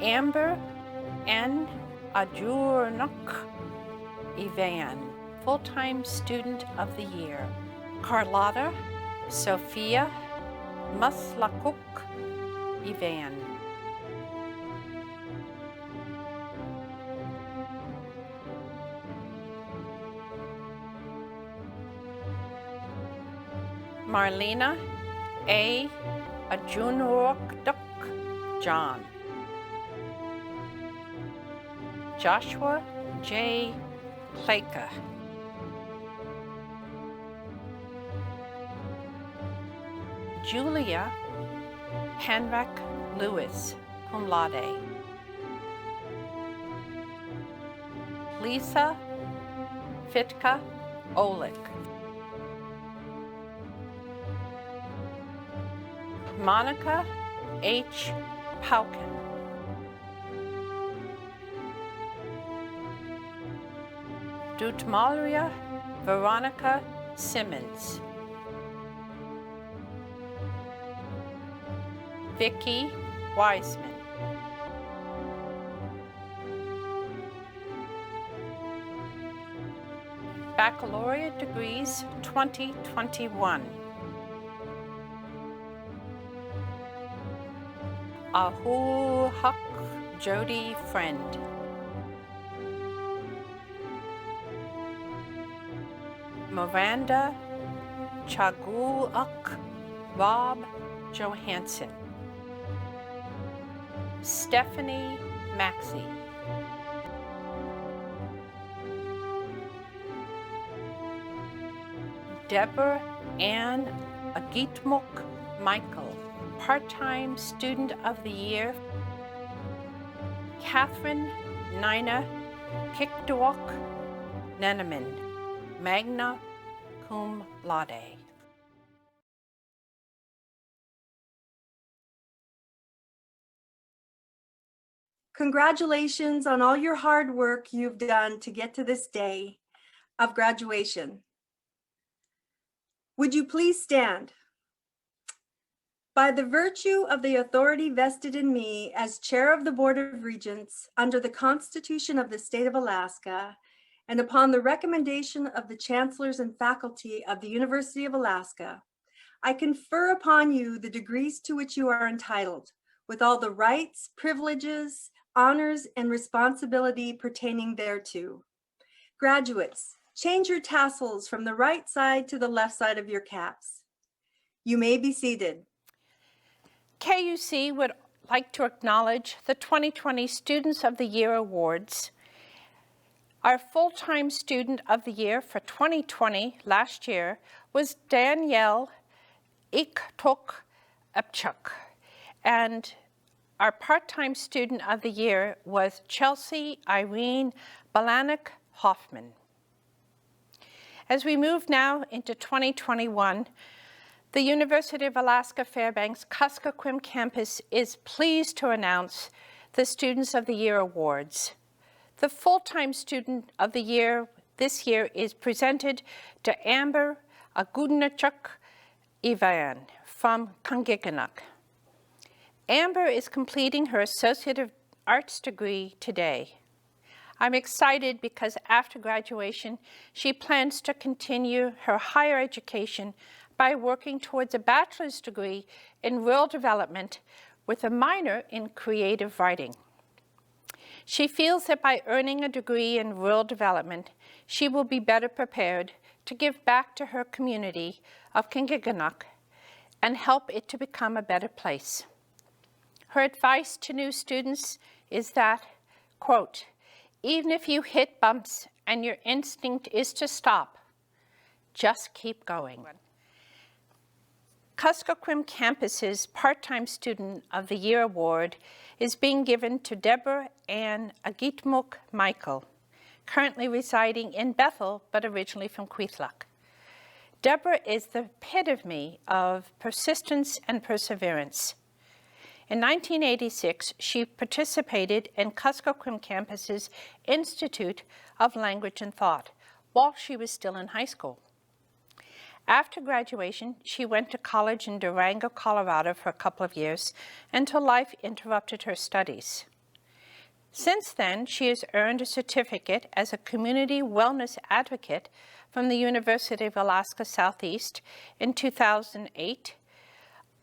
Amber N. Ajurnuk Ivan, full-time student of the year. Carlotta Sophia Maslakuk Ivan. Marlena A. Ajunurokduk John. Joshua J. Kleka. Julia Henrik Lewis, cum laude. Lisa Fitka Olik. Monica H. Pauken. Dutmalia Veronica Simmons, Vicky Wiseman, Baccalaureate degrees 2021. Ahu Huck Jody Friend, Miranda Chaguak Rob Johansson, Stephanie Maxey, Deborah Ann Agitmuk Michael, Part-Time Student of the Year, Catherine Nina Kikduok Neneman, magna cum laude. Congratulations on all your hard work you've done to get to this day of graduation. Would you please stand? By the virtue of the authority vested in me as Chair of the Board of Regents under the Constitution of the State of Alaska, and upon the recommendation of the chancellors and faculty of the University of Alaska, I confer upon you the degrees to which you are entitled, with all the rights, privileges, honors, and responsibility pertaining thereto. Graduates, change your tassels from the right side to the left side of your caps. You may be seated. KUC would like to acknowledge the 2020 Students of the Year Awards. Our full-time Student of the Year for 2020 last year was Danielle Iktok Epchuk, and our part-time Student of the Year was Chelsea Irene Balanik Hoffman. As we move now into 2021, the University of Alaska Fairbanks Kuskokwim campus is pleased to announce the Students of the Year Awards. The full-time Student of the Year this year is presented to Amber Agudnachuk Ivan from Kungiganak. Amber is completing her Associate of Arts degree today. I'm excited because after graduation, she plans to continue her higher education by working towards a bachelor's degree in rural development with a minor in creative writing. She feels that by earning a degree in rural development, she will be better prepared to give back to her community of Kungiganak and help it to become a better place. Her advice to new students is that, quote, even if you hit bumps and your instinct is to stop, just keep going. Kuskokwim campus's Part-Time Student of the Year Award is being given to Deborah Ann Agitmuk Michael, currently residing in Bethel, but originally from Kwethluk. Deborah is the epitome of persistence and perseverance. In 1986, she participated in Kuskokwim campus's Institute of Language and Thought while she was still in high school. After graduation, she went to college in Durango, Colorado for a couple of years until life interrupted her studies. Since then, she has earned a certificate as a community wellness advocate from the University of Alaska Southeast in 2008,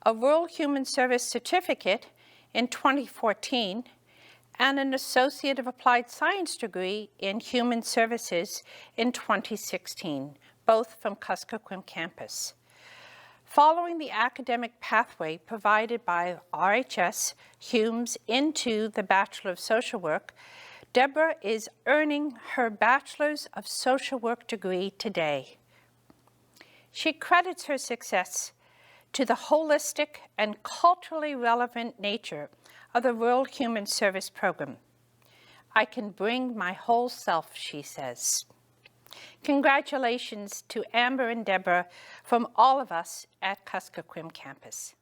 a Rural Human Service certificate in 2014, and an Associate of Applied Science degree in Human Services in 2016, both from Kuskokwim campus. Following the academic pathway provided by RHS Humes into the Bachelor of Social Work, Deborah is earning her Bachelor's of Social Work degree today. She credits her success to the holistic and culturally relevant nature of the Rural Human Service Program. I can bring my whole self, she says. Congratulations to Amber and Deborah from all of us at Kuskokwim campus.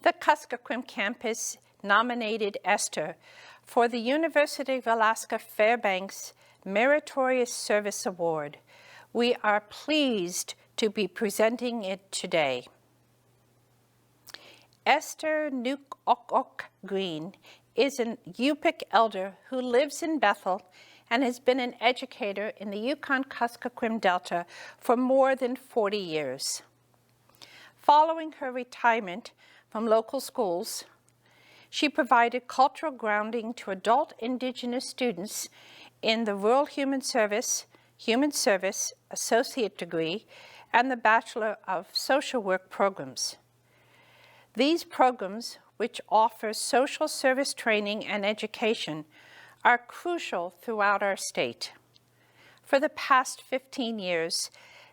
The Kuskokwim campus nominated Esther for the University of Alaska Fairbanks Meritorious Service Award. We are pleased to be presenting it today. Esther Nuk-ok Green is an Yupik elder who lives in Bethel and has been an educator in the Yukon-Kuskokwim Delta for more than 40 years. Following her retirement from local schools, she provided cultural grounding to adult Indigenous students in the Rural Human Service Associate degree and the Bachelor of Social Work programs. These programs, which offer social service training and education, are crucial throughout our state. For the past 15 years,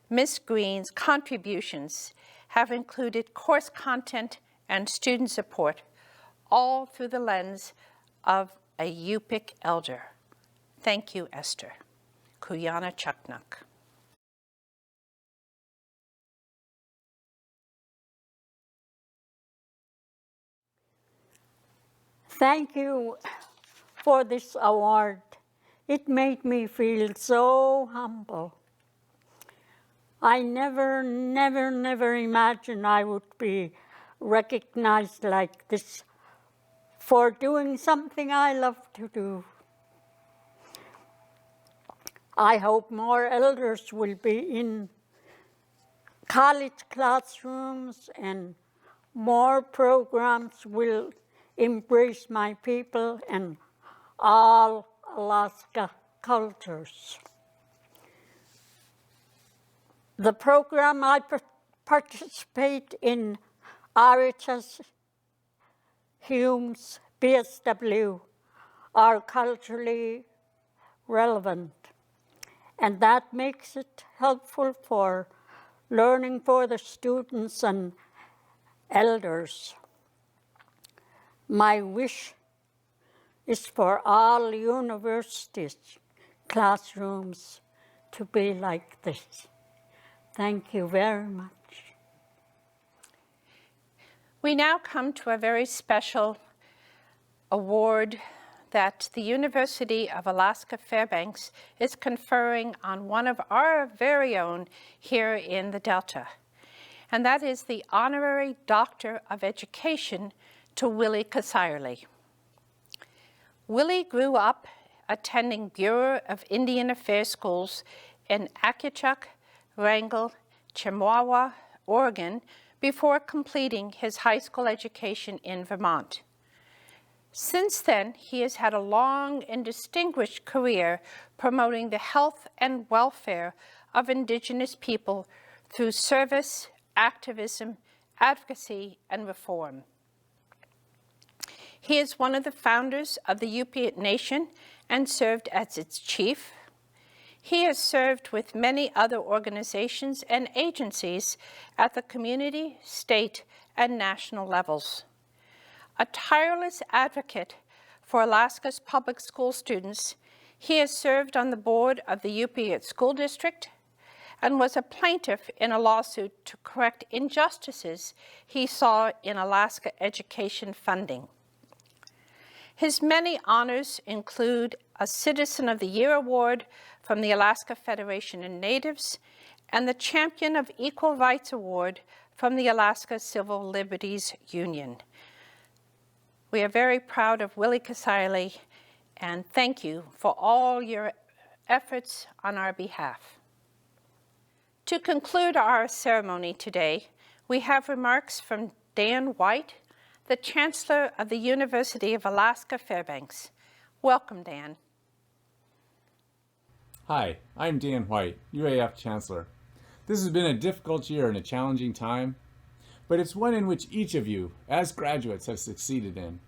Ms. Green's contributions have included course content and student support, all through the lens of a Yupik elder. Thank you, Esther. Kuyana Chuknuk. Thank you for this award. It made me feel so humble. I never imagined I would be recognized like this for doing something I love to do. I hope more elders will be in college classrooms and more programs will embrace my people and all Alaska cultures. The program I participate in, RHS Hume's BSW, are culturally relevant, and that makes it helpful for learning for the students and elders. My wish is for all universities' classrooms to be like this. Thank you very much. We now come to a very special award that the University of Alaska Fairbanks is conferring on one of our very own here in the Delta, and that is the Honorary Doctor of Education to Willie KuC-mi. Willie grew up attending Bureau of Indian Affairs schools in Akichuk, Wrangell, Chemawa, Oregon, before completing his high school education in Vermont. Since then, he has had a long and distinguished career promoting the health and welfare of Indigenous people through service, activism, advocacy, and reform. He is one of the founders of the Yupik Nation and served as its chief. He has served with many other organizations and agencies at the community, state, and national levels. A tireless advocate for Alaska's public school students, he has served on the board of the Yupik School District and was a plaintiff in a lawsuit to correct injustices he saw in Alaska education funding. His many honors include a Citizen of the Year Award from the Alaska Federation of Natives and the Champion of Equal Rights Award from the Alaska Civil Liberties Union. We are very proud of Willie KuC-mi, and thank you for all your efforts on our behalf. To conclude our ceremony today, we have remarks from Dan White, the Chancellor of the University of Alaska Fairbanks. Welcome, Dan. Hi, I'm Dan White, UAF Chancellor. This has been a difficult year and a challenging time, but it's one in which each of you, as graduates, have succeeded in.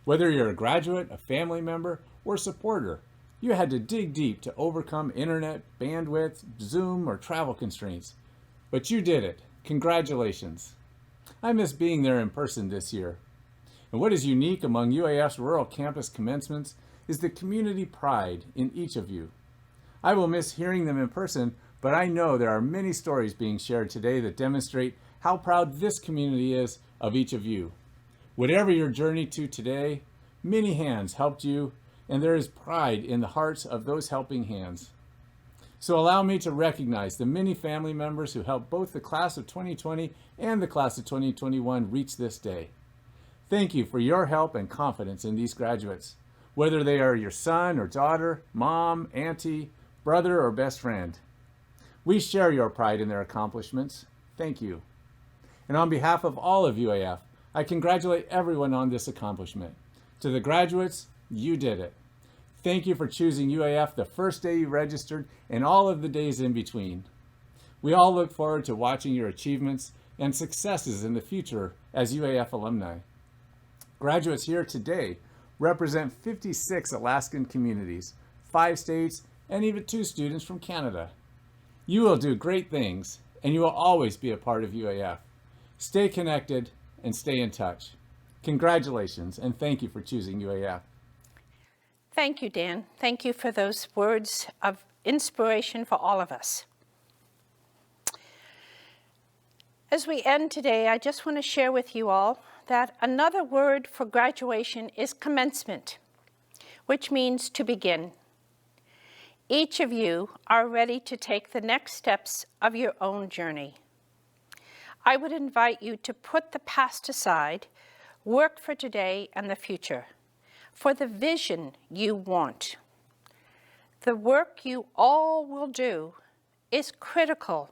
Whether you're a graduate, a family member, or supporter, you had to dig deep to overcome internet, bandwidth, Zoom, or travel constraints. But you did it. Congratulations. I miss being there in person this year. And what is unique among UAF's rural campus commencements is the community pride in each of you. I will miss hearing them in person, but I know there are many stories being shared today that demonstrate how proud this community is of each of you. Whatever your journey to today, Many hands helped you, and there is pride in the hearts of those helping hands. So allow me to recognize the many family members who helped both the class of 2020 and the class of 2021 reach this day. Thank you for your help and confidence in these graduates, whether they are your son or daughter, mom, auntie, brother, or best friend. We share your pride in their accomplishments. Thank you. And on behalf of all of UAF, I congratulate everyone on this accomplishment. To the graduates, you did it. Thank you for choosing UAF the first day you registered and all of the days in between. We all look forward to watching your achievements and successes in the future as UAF alumni. Graduates here today represent 56 Alaskan communities, 5 states, and even 2 students from Canada. You will do great things, and you will always be a part of UAF. Stay connected and stay in touch. Congratulations, and thank you for choosing UAF. Thank you, Dan. Thank you for those words of inspiration for all of us. As we end today, I just want to share with you all that another word for graduation is commencement, which means to begin. Each of you are ready to take the next steps of your own journey. I would invite you to put the past aside, work for today and the future, for the vision you want. The work you all will do is critical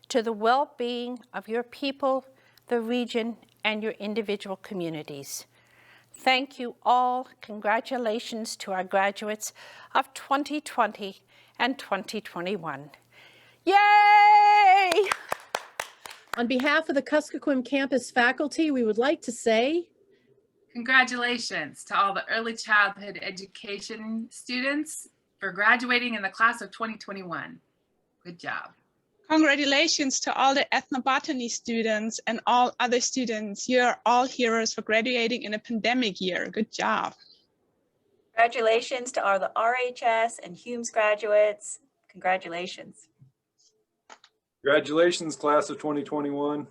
to the well-being of your people, the region, and your individual communities. Thank you all. Congratulations to our graduates of 2020 and 2021. Yay! On behalf of the Kuskokwim campus faculty, we would like to say, congratulations to all the early childhood education students for graduating in the class of 2021. Good job. Congratulations to all the ethnobotany students and all other students. You are all heroes for graduating in a pandemic year. Good job. Congratulations to all the RHS and Humes graduates. Congratulations. Congratulations, class of 2021.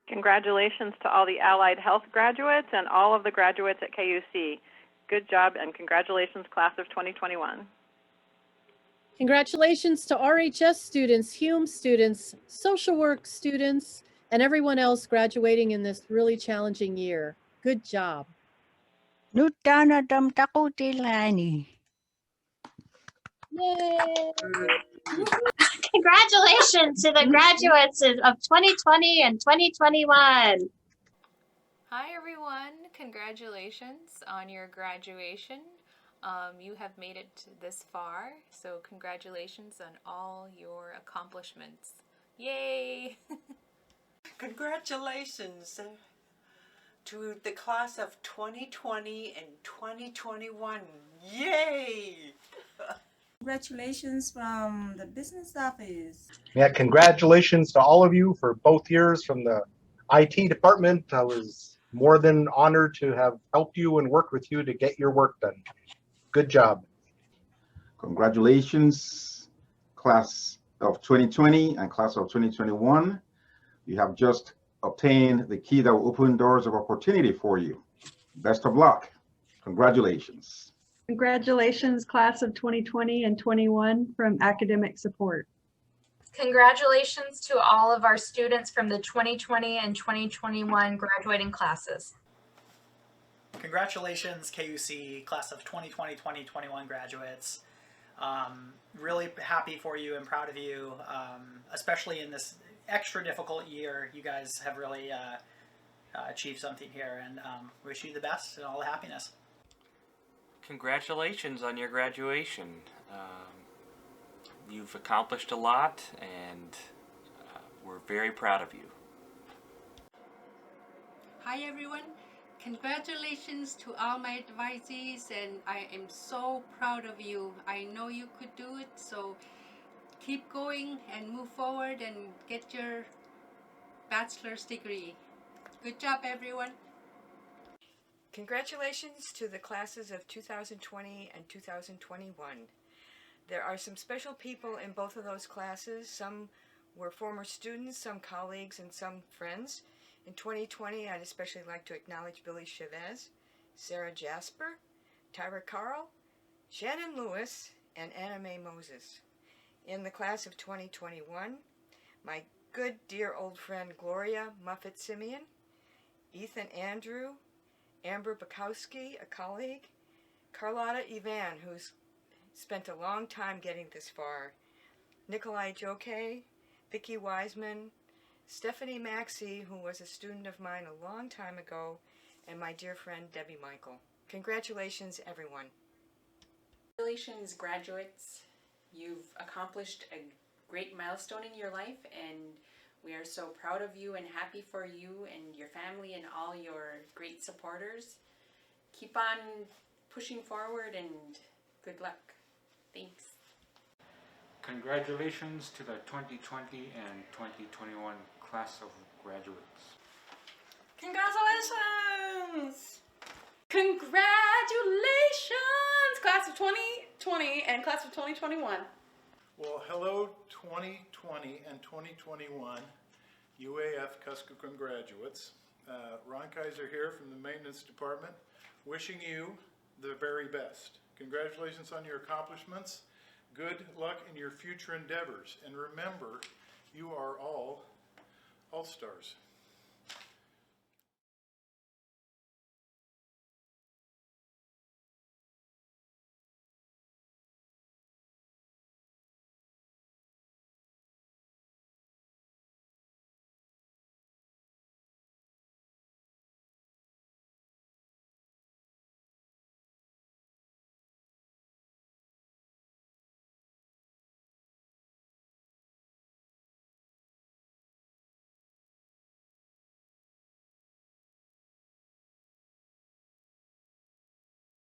Congratulations to all the allied health graduates and all of the graduates at KUC. Good job and congratulations, class of 2021. congratulations to RHS students, Hume students, social work students, and everyone else graduating in this really challenging year. Good job. Yay! Congratulations to the graduates of 2020 and 2021. Hi everyone, congratulations on your graduation. You have made it this far, so congratulations on all your accomplishments. Yay! Congratulations to the class of 2020 and 2021. Yay! Congratulations from the business office. Yeah, congratulations to all of you for both years from the IT department. I was more than honored to have helped you and worked with you to get your work done. Good job. Congratulations, class of 2020 and class of 2021. You have just obtained the key that will open doors of opportunity for you. Best of luck. Congratulations. Congratulations, class of 2020 and 21 from academic support. Congratulations to all of our students from the 2020 and 2021 graduating classes. Congratulations, KUC, class of 2020-2021 graduates. Really happy for you and proud of you, especially in this extra difficult year. You guys have really achieved something here, and wish you the best and all the happiness. Congratulations on your graduation. You've accomplished a lot, and we're very proud of you. Hi everyone. Congratulations to all my advisees, and I am so proud of you. I know you could do it, so keep going and move forward and get your bachelor's degree. Good job, everyone. Congratulations to the classes of 2020 and 2021. There are some special people in both of those classes. Some were former students, some colleagues, and some friends. In 2020, I'd especially like to acknowledge Billy Chavez, Sarah Jasper, Tyra Carl, Shannon Lewis, and Anna Mae Moses. In the class of 2021, my good dear old friend Gloria Muffet-Simeon, Ethan Andrew, Amber Bukowski, a colleague, Carlotta Ivan, who's spent a long time getting this far, Nikolai Joke, Vicki Wiseman, Stephanie Maxey, who was a student of mine a long time ago, and my dear friend Debbie Michael. Congratulations, everyone. Congratulations, graduates. You've accomplished a great milestone in your life, and we are so proud of you and happy for you and your family and all your great supporters. Keep on pushing forward and good luck. Thanks. Congratulations to the 2020 and 2021 class of graduates. Congratulations! Congratulations, class of 2020 and class of 2021. Well, hello 2020 and 2021 UAF Kuskokwim graduates. Ron Kaiser here from the maintenance department, wishing you the very best. Congratulations on your accomplishments. Good luck in your future endeavors. And remember, you are all stars.